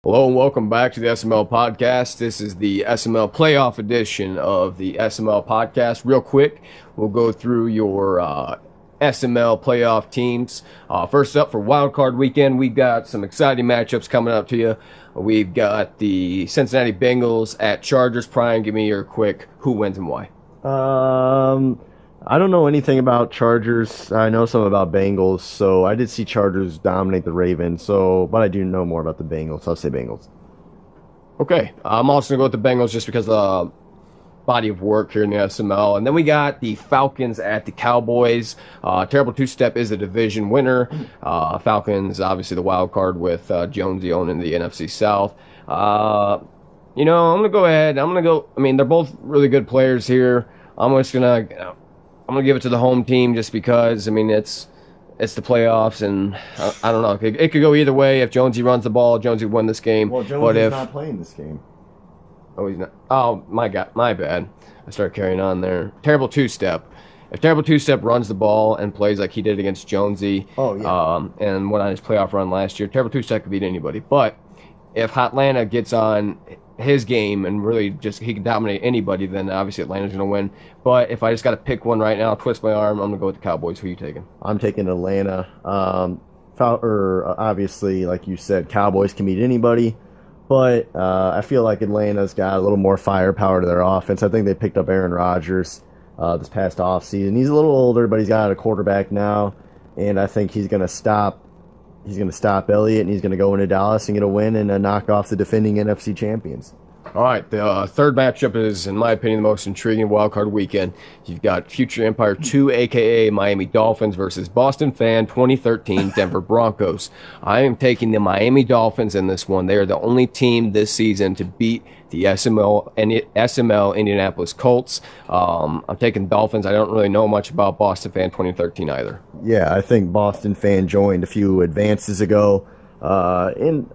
Hello and welcome back to the SML podcast. This is the SML playoff edition of the SML podcast. Real quick, we'll go through your SML playoff teams. First up for Wildcard weekend, we've got some exciting matchups coming up to you. We've got the Cincinnati Bengals at Chargers. Brian, give me your quick who wins and why. I don't know anything about Chargers. I know some about Bengals, so I did see Chargers dominate the Ravens. But I do know more about the Bengals. So I'll say Bengals. Okay, I'm also going to go with the Bengals just because of the body of work here in the SML. And then we got the Falcons at the Cowboys. Terrible two-step is the division winner. Falcons, obviously the wild card with Jonesy owning the NFC South. I'm going to go ahead. They're both really good players here. I'm going to give it to the home team just because, it's the playoffs, and I don't know. It could go either way. If Jonesy runs the ball, Jonesy would win this game. Well, Jonesy's not playing this game. Oh, he's not. Oh, my God. My bad. I started carrying on there. Terrible two-step. If Terrible two-step runs the ball and plays like he did against Jonesy, and went on his playoff run last year, Terrible two-step could beat anybody. But if Atlanta gets on his game and really he can dominate anybody, then obviously Atlanta's going to win. But if I just got to pick one right now, twist my arm, I'm going to go with the Cowboys. Who are you taking? I'm taking Atlanta. Obviously, like you said, Cowboys can beat anybody. But I feel like Atlanta's got a little more firepower to their offense. I think they picked up Aaron Rodgers this past offseason. He's a little older, but he's got a quarterback now. And I think he's going to stop Elliott, and he's going to go into Dallas and get a win and knock off the defending NFC champions. All right, the third matchup is, in my opinion, the most intriguing wildcard weekend. You've got future Empire 2, a.k.a. Miami Dolphins versus Boston Fan 2013 Denver Broncos. I am taking the Miami Dolphins in this one. They are the only team this season to beat the SML Indianapolis Colts. I'm taking Dolphins. I don't really know much about Boston Fan 2013 either. Yeah, I think Boston Fan joined a few advances ago. And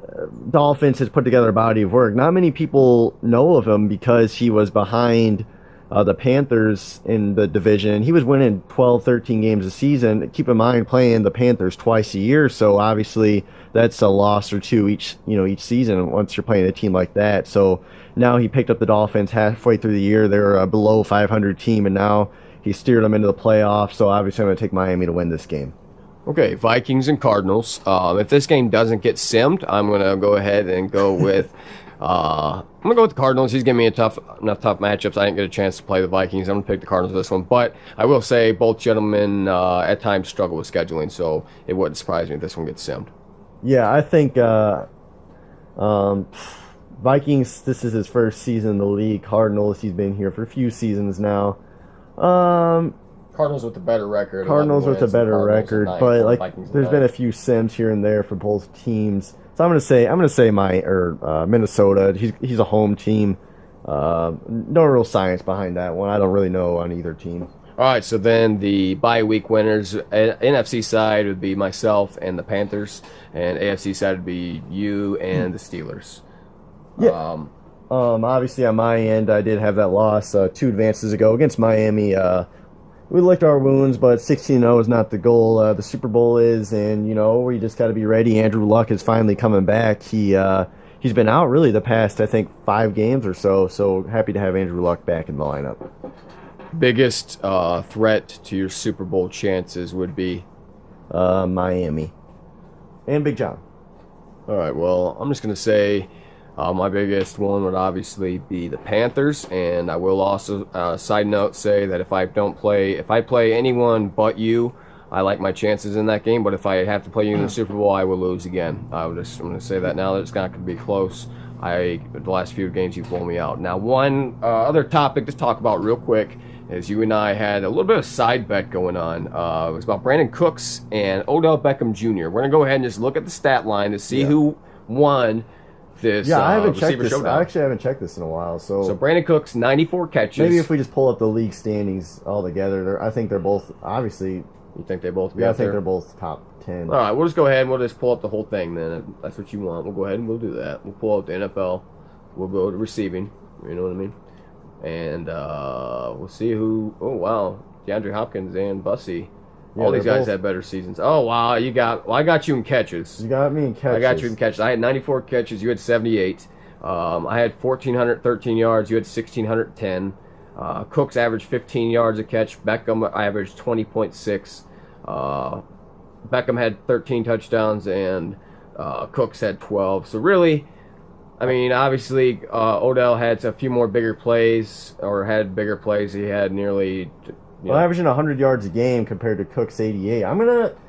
Dolphins has put together a body of work. Not many people know of him because he was behind the Panthers in the division. He was winning 12, 13 games a season. Keep in mind, playing the Panthers twice a year, so obviously that's a loss or two each season once you're playing a team like that. So now he picked up the Dolphins halfway through the year. They're a below 500 team, and now he steered them into the playoffs. So obviously I'm going to take Miami to win this game. Okay, Vikings and Cardinals. If this game doesn't get simmed, I'm going to go ahead and go with the Cardinals. He's giving me enough tough matchups. I didn't get a chance to play the Vikings. I'm going to pick the Cardinals this one. But I will say both gentlemen at times struggle with scheduling, so it wouldn't surprise me if this one gets simmed. Yeah, I think Vikings, this is his first season in the league. Cardinals, he's been here for a few seasons now. Cardinals with a better record. But there's been a few sims here and there for both teams. So I'm gonna say Minnesota. He's a home team. No real science behind that one. I don't really know on either team. All right, so then the bye week winners, NFC side would be myself and the Panthers, and AFC side would be you and the Steelers. Yeah. Obviously on my end, I did have that loss 2 advances ago against Miami. We licked our wounds, but 16-0 is not the goal. The Super Bowl is, and we just got to be ready. Andrew Luck is finally coming back. He's been out really the past, I think, 5 games or so. So happy to have Andrew Luck back in the lineup. Biggest threat to your Super Bowl chances would be Miami and Big John. All right. Well, I'm just gonna say my biggest one would obviously be the Panthers, and I will also, side note, say that if I play anyone but you, I like my chances in that game. But if I have to play you in the Super Bowl, I will lose again. I'm going to say that now that it's not going to be close. The last few games you've blown me out. Now, one other topic to talk about real quick is you and I had a little bit of a side bet going on. It was about Brandon Cooks and Odell Beckham Jr. We're going to go ahead and just look at the stat line to see who won this. Yeah, I haven't checked this. Showdown. I actually haven't checked this in a while. So Brandon Cooks, 94 catches. Maybe if we just pull up the league standings all together, I think they're both obviously. You think they both? Yeah, I think they're both top 10. All right, we'll just go ahead and we'll just pull up the whole thing then. If that's what you want. We'll go ahead and we'll do that. We'll pull up the NFL. We'll go to receiving. You know what I mean? And we'll see who. Oh wow, DeAndre Hopkins and Bussy. All these they're guys both- had better seasons. Oh wow, I got you in catches. You got me in catches. I got you in catches. I had 94 catches. You had 78. I had 1,413 yards. You had 1,610. Cooks averaged 15 yards a catch. Beckham averaged 20.6. Beckham had 13 touchdowns, and Cooks had 12. So really, I mean, obviously, Odell had a few more bigger plays, or had bigger plays. He had nearly... averaging 100 yards a game compared to Cook's 88.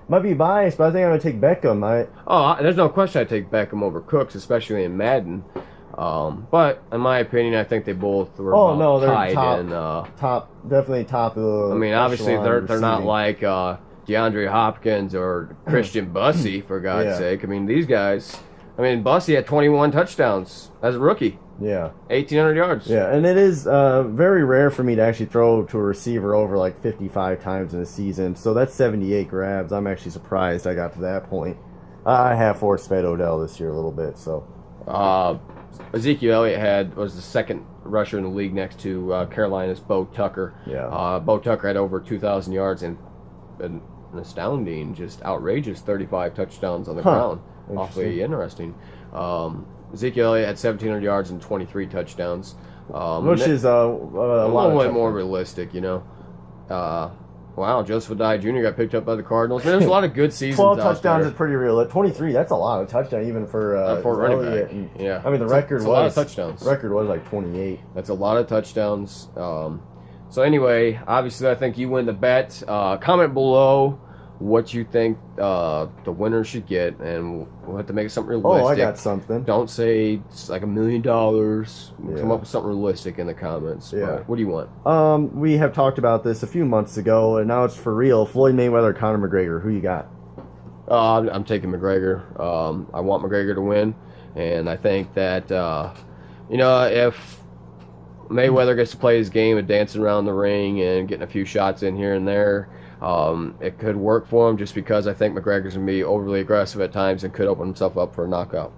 Might be biased, but I think I'm gonna take Beckham. There's no question I'd take Beckham over Cooks, especially in Madden. But in my opinion, I think they both were they're tied. Definitely top of the. I mean, obviously they're not receiving. like DeAndre Hopkins or Christian Bussey, for God's sake. I mean, these guys. I mean, Bussey had 21 touchdowns as a rookie. Yeah. 1,800 yards. Yeah, and it is very rare for me to actually throw to a receiver over like 55 times in a season. So that's 78 grabs. I'm actually surprised I got to that point. I have force-fed Odell this year a little bit, so. Ezekiel Elliott was the second rusher in the league next to Carolina's Bo Tucker. Yeah. Bo Tucker had over 2,000 yards and an astounding, just outrageous 35 touchdowns on the ground. Awfully interesting. Ezekiel Elliott had 1,700 yards and 23 touchdowns. Which is a little bit more realistic, you know. Wow, Joseph Adai Jr. got picked up by the Cardinals. There's a lot of good seasons 12 out touchdowns there. is pretty real. 23, that's a lot of touchdowns even for running Elliott. back. Yeah. I mean, the record it's was a lot of touchdowns. Record was like 28. That's a lot of touchdowns. So anyway, obviously I think you win the bet. Comment below what you think the winner should get, and we'll have to make it something realistic. Oh, I got something. Don't say it's like $1 million. Come up with something realistic in the comments. Yeah. But what do you want? We have talked about this a few months ago, and now it's for real. Floyd Mayweather, Conor McGregor. Who you got? I'm taking McGregor. I want McGregor to win, and I think that if Mayweather gets to play his game of dancing around the ring and getting a few shots in here and there, it could work for him, just because I think McGregor's going to be overly aggressive at times and could open himself up for a knockout.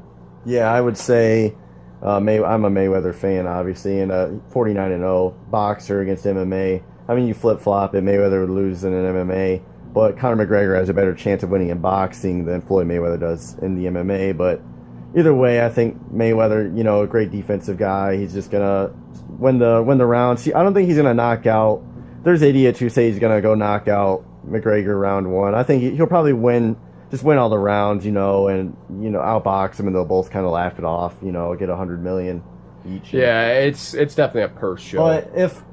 Yeah, I would say I'm a Mayweather fan, obviously, and a 49-0 boxer against MMA. I mean, you flip-flop it, Mayweather would lose in an MMA, but Conor McGregor has a better chance of winning in boxing than Floyd Mayweather does in the MMA. But either way, I think Mayweather, a great defensive guy. He's just going to win the round. See, I don't think he's going to knock out. There's idiots who say he's going to go knock out McGregor round one. I think he'll probably win all the rounds, and outbox him, and they'll both kind of laugh it off, get $100 million each. Yeah, it's definitely a purse show. But if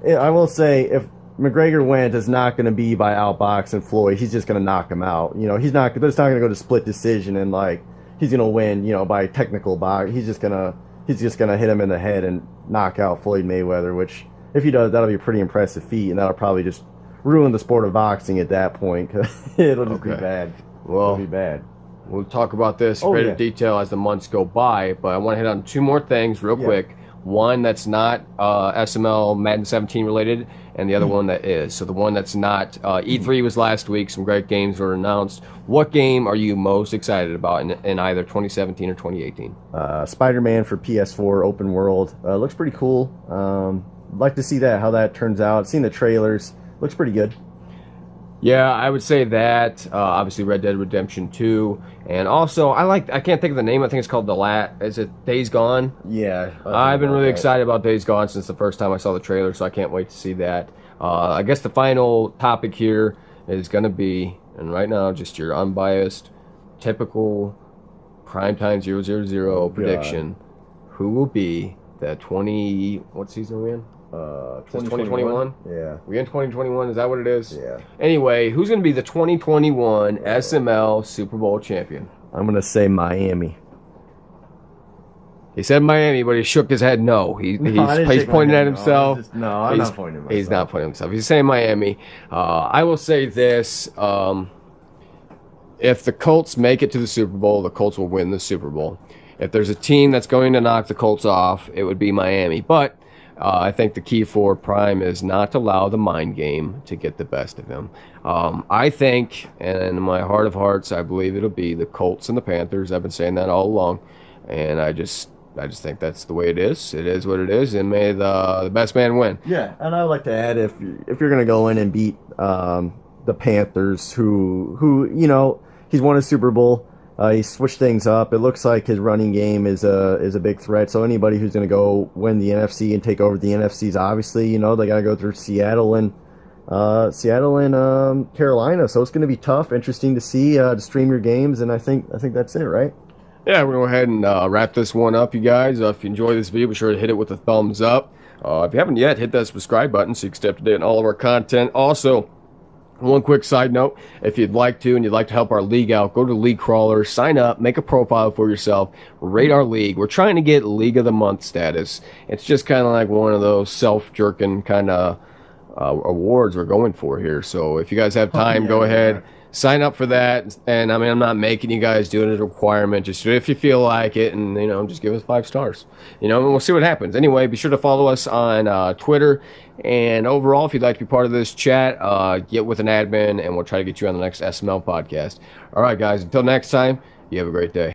McGregor wins, it's not going to be by outboxing Floyd. He's just going to knock him out. It's not going to go to split decision and he's going to win, by technical box. He's just going to hit him in the head and knock out Floyd Mayweather, which, if he does, that'll be a pretty impressive feat, and that'll probably just ruin the sport of boxing at that point, because it'll just be bad. Well, it'll be bad. We'll talk about this in greater detail as the months go by, but I want to hit on two more things real quick. One that's not SML Madden 17 related, and the other one that is. So the one that's not, E3 was last week, some great games were announced. What game are you most excited about in either 2017 or 2018? Spider-Man for PS4 open world. Looks pretty cool. I'd like to see how that turns out. Seen the trailers. Looks pretty good. Yeah, I would say that. Obviously, Red Dead Redemption 2. And also, I can't think of the name. I think it's called is it Days Gone? Yeah. I've been really excited about Days Gone since the first time I saw the trailer, so I can't wait to see that. I guess the final topic here is going to be, and right now, just your unbiased, typical primetime 000 prediction. Who will be the what season are we in? 2021? Yeah. We in 2021? Is that what it is? Yeah. Anyway, who's going to be the 2021 SML Super Bowl champion? I'm going to say Miami. He said Miami, but he shook his head no. He's pointing at himself. I'm not pointing at myself. He's not pointing at himself. He's saying Miami. I will say this. If the Colts make it to the Super Bowl, the Colts will win the Super Bowl. If there's a team that's going to knock the Colts off, it would be Miami. But I think the key for Prime is not to allow the mind game to get the best of him. I think, and in my heart of hearts, I believe it'll be the Colts and the Panthers. I've been saying that all along, and I just think that's the way it is. It is what it is, and may the best man win. Yeah, and I would like to add, if you're going to go in and beat the the Panthers, who he's won a Super Bowl. He switched things up. It looks like his running game is a big threat. So anybody who's going to go win the NFC and take over the NFC's obviously, they got to go through Seattle and Carolina. So it's going to be tough. Interesting to see to stream your games, and I think that's it, right? Yeah, we're going to go ahead and wrap this one up, you guys. If you enjoyed this video, be sure to hit it with a thumbs up. If you haven't yet, hit that subscribe button so you can stay up to date on all of our content. Also, one quick side note, if you'd like to and you'd like to help our league out, go to League Crawler, sign up, make a profile for yourself, rate our league. We're trying to get League of the Month status. It's just kind of like one of those self-jerking kind of awards we're going for here. So if you guys have time, go ahead, sign up for that. And I mean, I'm not making you guys do it as a requirement. Just do it if you feel like it, and just give us 5 stars. And we'll see what happens. Anyway, be sure to follow us on Twitter. And overall, if you'd like to be part of this chat, get with an admin, and we'll try to get you on the next SML podcast. All right, guys. Until next time, you have a great day.